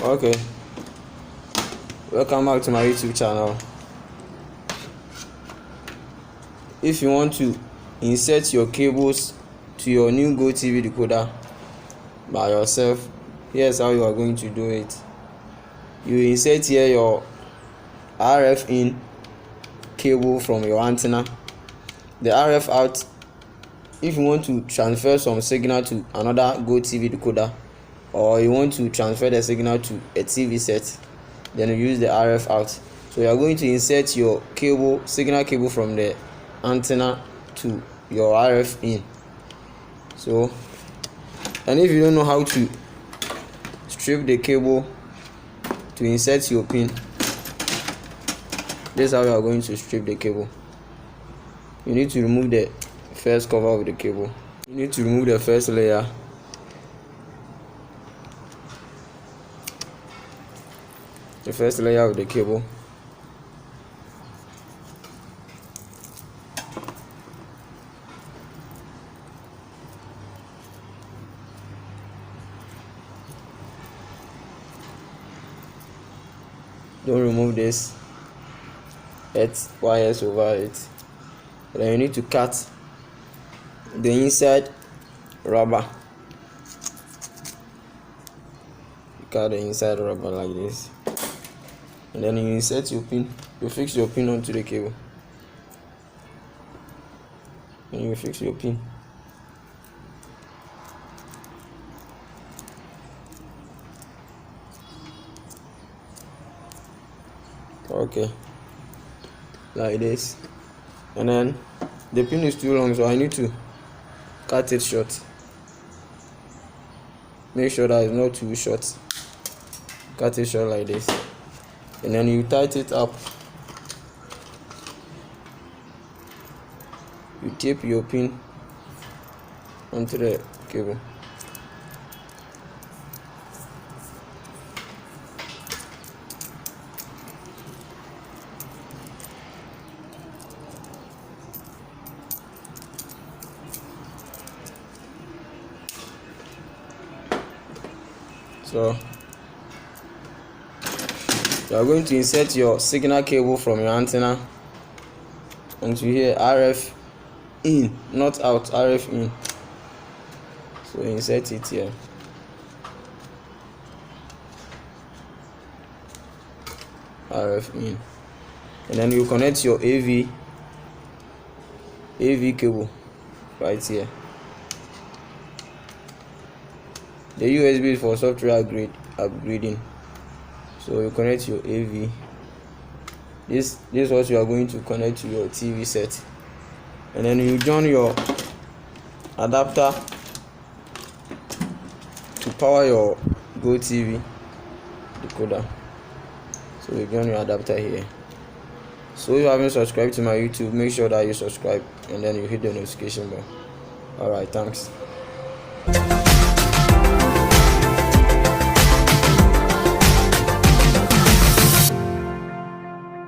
Okay, welcome back to my YouTube channel. If you want to insert your cables to your new Gotv decoder by yourself, here's how you are going to do it. You insert here your RF in cable from your antenna, the RF out if you want to transfer some signal to another Gotv decoder, or you want to transfer the signal to a TV set, then you use the RF out. So you are going to insert your signal cable from the antenna to your RF in. So, and if you don't know how to strip the cable to insert your pin, this is how you are going to strip the cable. You need to remove the first cover of the cable. You need to remove the first layer. The first layer of the cable. Don't remove this wires over it. Then you need to cut the inside rubber. You cut the inside rubber like this, and then you insert your pin. You fix your pin onto the cable, and you fix your pin. Okay, like this. And then the pin is too long, so I need to cut it short. Make sure that it's not too short. Cut it short like this, and then you tighten it up. You tape your pin onto the cable. So you are going to insert your signal cable from your antenna onto here, RF in, not out, RF in. So insert it here. RF in. And then you connect your AV cable right here. The USB is for software upgrading. So you connect your AV. This is what you are going to connect to your TV set. And then you join your adapter to power your Gotv decoder. So you join your adapter here. So if you haven't subscribed to my YouTube, make sure that you subscribe and then you hit the notification bell. Alright, thanks.